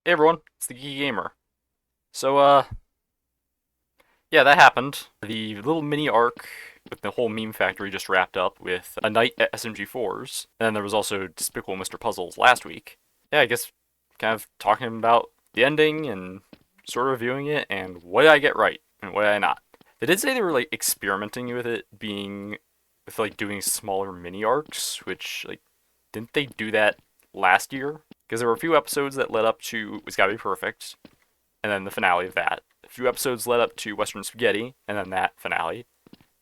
Hey everyone, it's the Geeky Gamer. So, yeah, that happened. The little mini arc with the whole meme factory just wrapped up with a night at SMG4's, and then there was also Despicable Mr. Puzzles last week. Yeah, I guess kind of talking about the ending and sort of reviewing it and what did I get right and what did I not. They did say they were like experimenting with it being with like doing smaller mini arcs, which like didn't they do that last year? Because there were a few episodes that led up to It's Gotta Be Perfect, and then the finale of that. A few episodes led up to Western Spaghetti, and then that finale.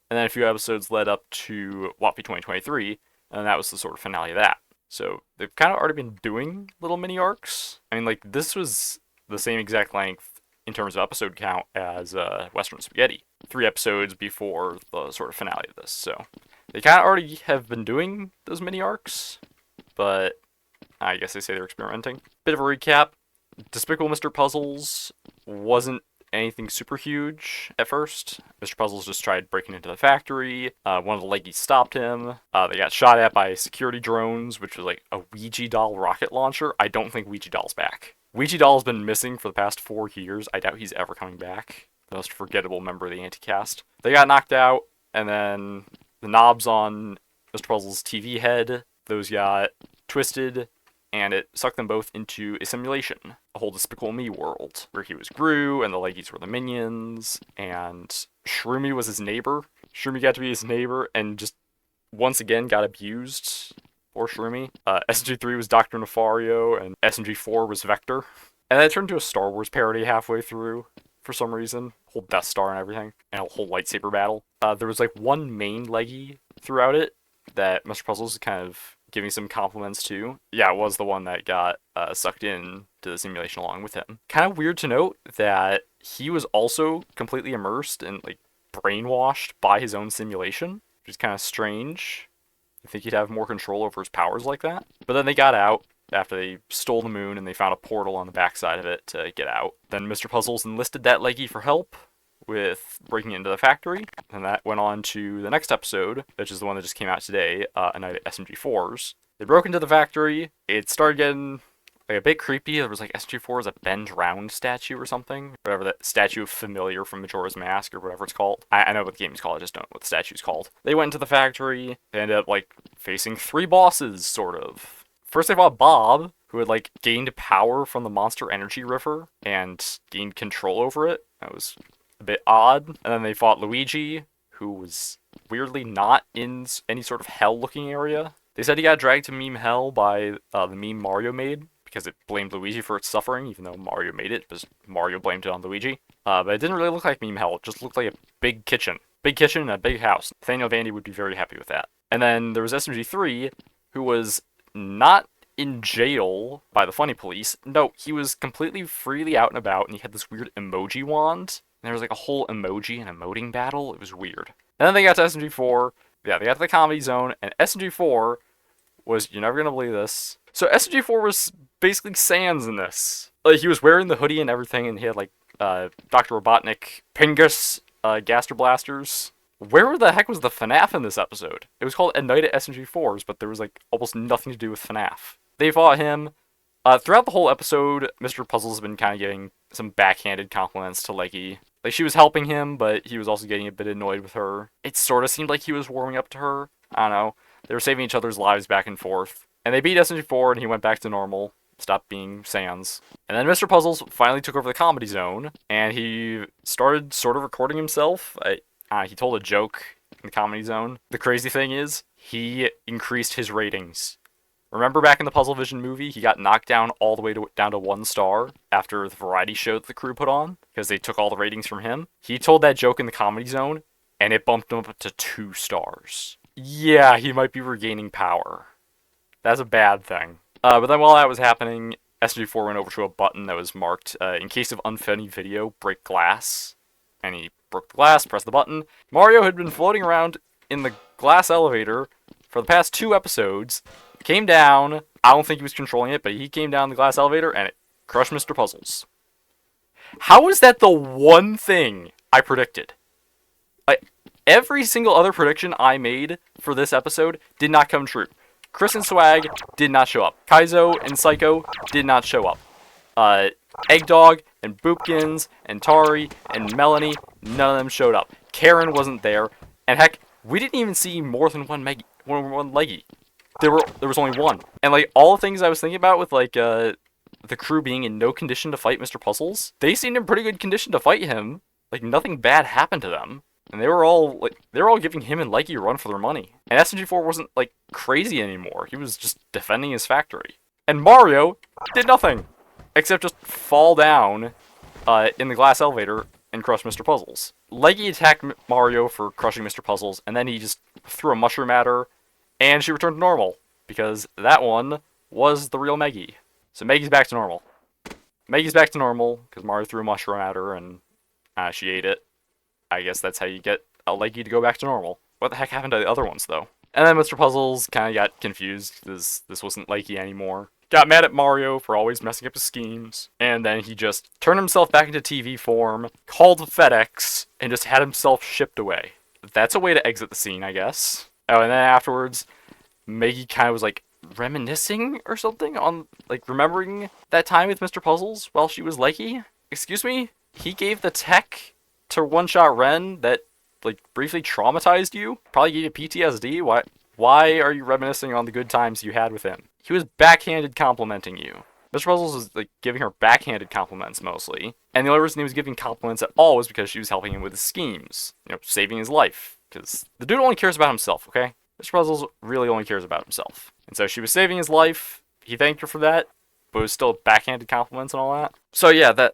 And then a few episodes led up to Wappy 2023, and that was the sort of finale of that. So they've kind of already been doing little mini arcs. I mean, like, this was the same exact length in terms of episode count as Western Spaghetti. 3 episodes before the sort of finale of this. So they kind of already have been doing those mini arcs, but I guess they say they're experimenting. Bit of a recap. Despicable Mr. Puzzles wasn't anything super huge at first. Mr. Puzzles just tried breaking into the factory. One of the leggies stopped him. They got shot at by security drones, which was like a Ouija doll rocket launcher. I don't think Ouija doll's back. Ouija doll's been missing for the past 4 years. I doubt he's ever coming back. The most forgettable member of the anti-cast. They got knocked out, and then the knobs on Mr. Puzzles' TV head, those got twisted, and it sucked them both into a simulation, a whole Despicable Me world, where he was Gru, and the leggies were the minions, and Shroomy was his neighbor. Shroomy got to be his neighbor, and just once again got abused. Poor Shroomy. SMG3 was Dr. Nefario, and SMG4 was Vector. And that turned into a Star Wars parody halfway through, for some reason. Whole Death Star and everything, and a whole lightsaber battle. There was like one main leggy throughout it that Mr. Puzzles kind of giving some compliments to. Yeah, it was the one that got sucked in to the simulation along with him. Kind of weird to note that he was also completely immersed and like brainwashed by his own simulation, which is kind of strange. I think he'd have more control over his powers like that. But then they got out after they stole the moon and they found a portal on the backside of it to get out. Then Mr. Puzzles enlisted that leggy for help with breaking into the factory, and that went on to the next episode, which is the one that just came out today, A Night at SMG4's. They broke into the factory. It started getting like a bit creepy. There was like SMG4's a bend round statue or something, whatever that statue of Familiar from Majora's Mask or whatever it's called. I know what the game's called. I just don't know what the statue's called. They went into the factory. They ended up like facing 3 bosses, sort of. First they fought Bob, who had like gained power from the Monster Energy River and gained control over it. That was a bit odd. And then they fought Luigi, who was weirdly not in any sort of hell-looking area. They said he got dragged to meme hell by the meme Mario made, because it blamed Luigi for its suffering, even though Mario made it, because Mario blamed it on Luigi. But it didn't really look like meme hell, it just looked like a big kitchen. Big kitchen and a big house. Nathaniel Vandy would be very happy with that. And then there was SMG3, who was not in jail by the funny police. No, he was completely freely out and about, and he had this weird emoji wand. And there was like a whole emoji and emoting battle. It was weird. And then they got to SMG4. Yeah, they got to the comedy zone, and SMG4 was, you're never going to believe this. So SMG4 was basically Sans in this. Like, he was wearing the hoodie and everything, and he had like Dr. Robotnik Pingus Gaster Blasters. Where the heck was the FNAF in this episode? It was called A Night at SMG4's, but there was like almost nothing to do with FNAF. They fought him. Throughout the whole episode, Mr. Puzzles has been kind of giving some backhanded compliments to Leggy. Like, she was helping him, but he was also getting a bit annoyed with her. It sort of seemed like he was warming up to her. I don't know. They were saving each other's lives back and forth. And they beat SMG4, and he went back to normal. Stopped being Sans. And then Mr. Puzzles finally took over the comedy zone, and he started sort of recording himself. He told a joke in the comedy zone. The crazy thing is, he increased his ratings. Remember back in the Puzzle Vision movie, he got knocked down all the way down to 1 star after the variety show that the crew put on, because they took all the ratings from him. He told that joke in the comedy zone, and it bumped him up to 2 stars. Yeah, he might be regaining power. That's a bad thing. But then while that was happening, SMG4 went over to a button that was marked, in case of unfunny video, break glass. And he broke the glass, pressed the button. Mario had been floating around in the glass elevator for the past 2 episodes. Came down. I don't think he was controlling it, but he came down the glass elevator and it crushed Mr. Puzzles. How is that the one thing I predicted? Every single other prediction I made for this episode did not come true. Chris and Swag did not show up. Kaizo and Psycho did not show up. Uh, Eggdog and Boopkins and Tari and Melanie, none of them showed up. Karen wasn't there, and heck, we didn't even see more than one Leggy. There was only one. And like all the things I was thinking about with like the crew being in no condition to fight Mr. Puzzles, they seemed in pretty good condition to fight him. Like nothing bad happened to them. And they were all giving him and Leggy a run for their money. And SMG4 wasn't like crazy anymore. He was just defending his factory. And Mario did nothing except just fall down in the glass elevator and crush Mr. Puzzles. Leggy attacked Mario for crushing Mr. Puzzles, and then he just threw a mushroom at her, and she returned to normal because that one was the real Meggy. So Meggy's back to normal. Meggy's back to normal because Mario threw a mushroom at her and she ate it. I guess that's how you get a Leggy to go back to normal. What the heck happened to the other ones, though? And then Mr. Puzzles kind of got confused because this wasn't Leggy anymore. Got mad at Mario for always messing up his schemes. And then he just turned himself back into TV form, called FedEx, and just had himself shipped away. That's a way to exit the scene, I guess. Oh, and then afterwards, Meggy kind of was like reminiscing or something on, like, remembering that time with Mr. Puzzles while she was Leggy. Excuse me? He gave the tech to One Shot Ren that, like, briefly traumatized you? Probably gave you PTSD? Why are you reminiscing on the good times you had with him? He was backhanded complimenting you. Mr. Puzzles was like giving her backhanded compliments mostly, and the only reason he was giving compliments at all was because she was helping him with his schemes, saving his life. Because the dude only cares about himself, okay? Mr. Puzzles really only cares about himself, and so she was saving his life. He thanked her for that, but it was still backhanded compliments and all that. So yeah,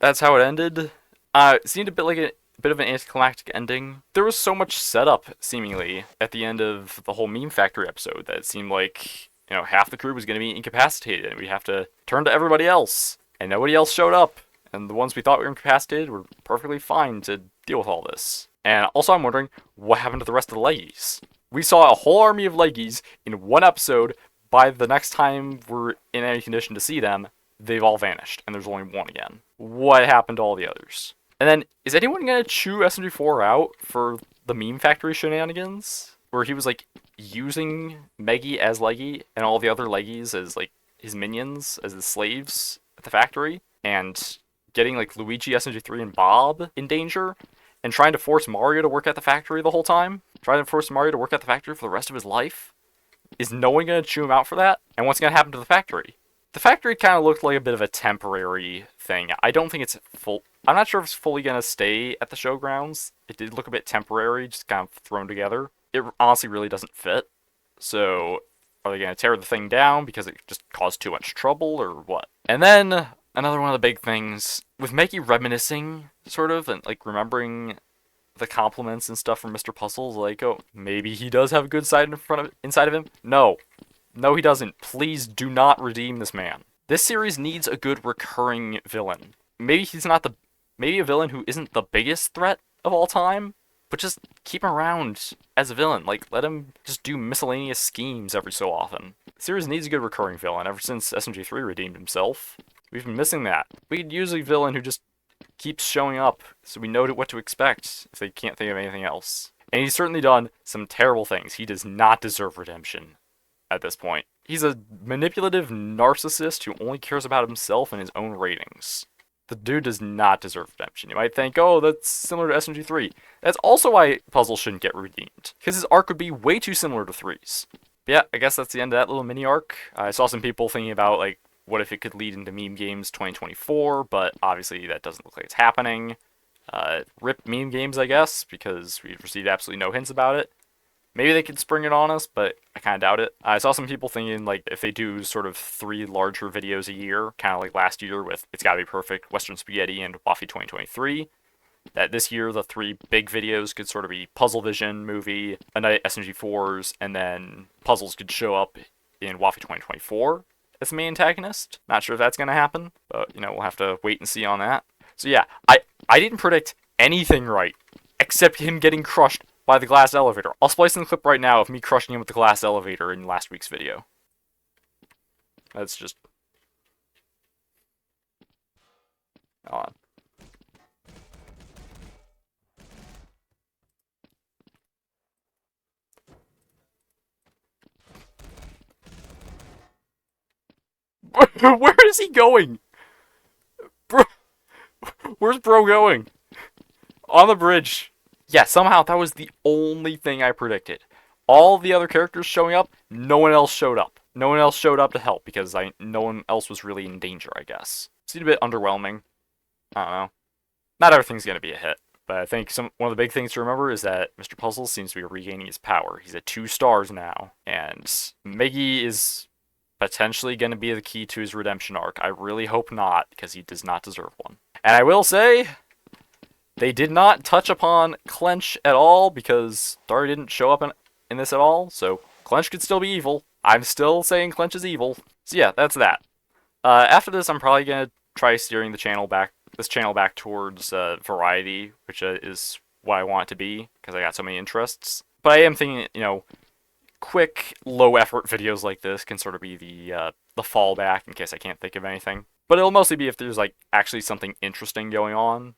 that's how it ended. It seemed a bit like a bit of an anticlimactic ending. There was so much setup, seemingly, at the end of the whole Meme Factory episode that it seemed like, half the crew was going to be incapacitated, and we'd have to turn to everybody else. And nobody else showed up, and the ones we thought were incapacitated were perfectly fine to deal with all this. And also I'm wondering, what happened to the rest of the Leggies? We saw a whole army of Leggies in one episode. By the next time we're in any condition to see them, they've all vanished, and there's only one again. What happened to all the others? And then, is anyone going to chew SMG4 out for the Meme Factory shenanigans? Where he was, like, using Meggy as Leggy, and all the other Leggies as, like, his minions, as his slaves at the factory, and getting, like, Luigi, SMG3, and Bob in danger, and trying to force Mario to work at the factory the whole time? Trying to force Mario to work at the factory for the rest of his life? Is no one going to chew him out for that? And what's going to happen to the factory? The factory kind of looked like a bit of a temporary thing. I don't think it's full. I'm not sure if it's fully going to stay at the showgrounds. It did look a bit temporary, just kind of thrown together. It honestly really doesn't fit. So, are they going to tear the thing down because it just caused too much trouble, or what? And then, another one of the big things, with Meggy reminiscing, sort of, and like remembering the compliments and stuff from Mr. Puzzles, like, oh, maybe he does have a good side inside of him? No. No, he doesn't. Please do not redeem this man. This series needs a good recurring villain. Maybe maybe a villain who isn't the biggest threat of all time, but just keep him around as a villain. Like, let him just do miscellaneous schemes every so often. The series needs a good recurring villain. Ever since SMG3 redeemed himself, we've been missing that. We could use a villain who just keeps showing up so we know what to expect if they can't think of anything else. And he's certainly done some terrible things. He does not deserve redemption at this point. He's a manipulative narcissist who only cares about himself and his own ratings. The dude does not deserve redemption. You might think, oh, that's similar to SMG3. That's also why Puzzle shouldn't get redeemed, because his arc would be way too similar to 3's. But yeah, I guess that's the end of that little mini arc. I saw some people thinking about, like, what if it could lead into Meme Games 2024, but obviously that doesn't look like it's happening. RIP Meme Games, I guess, because we've received absolutely no hints about it. Maybe they could spring it on us, but I kind of doubt it. I saw some people thinking, like, if they do sort of 3 larger videos a year, kind of like last year with It's Gotta Be Perfect, Western Spaghetti, and Waffy 2023, that this year the 3 big videos could sort of be Puzzle Vision movie, a night at SMG4's, and then Puzzles could show up in Waffy 2024 as the main antagonist. Not sure if that's going to happen, but, we'll have to wait and see on that. So yeah, I didn't predict anything right, except him getting crushed by the glass elevator. I'll splice in the clip right now of me crushing him with the glass elevator in last week's video. That's just... Hold on. Where is he going? Where's bro going? On the bridge. Yeah, somehow that was the only thing I predicted. All the other characters showing up, no one else showed up. No one else showed up to help because no one else was really in danger, I guess. Seemed a bit underwhelming. I don't know. Not everything's gonna be a hit, but I think one of the big things to remember is that Mr. Puzzle seems to be regaining his power. He's at 2 stars now, and Miggy is potentially going to be the key to his redemption arc. I really hope not, because he does not deserve one. And I will say, they did not touch upon Clench at all, because Dari didn't show up in this at all, so Clench could still be evil. I'm still saying Clench is evil. So yeah, that's that. After this, I'm probably going to try steering this channel back towards variety, which is what I want it to be, because I got so many interests. But I am thinking, quick, low-effort videos like this can sort of be the fallback in case I can't think of anything. But it'll mostly be if there's actually something interesting going on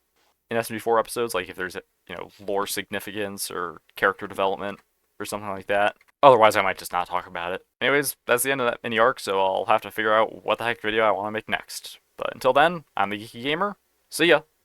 in SMG4 episodes, like if there's lore significance or character development or something like that. Otherwise, I might just not talk about it. Anyways, that's the end of that mini arc, so I'll have to figure out what the heck video I want to make next. But until then, I'm the Geeky Gamer. See ya!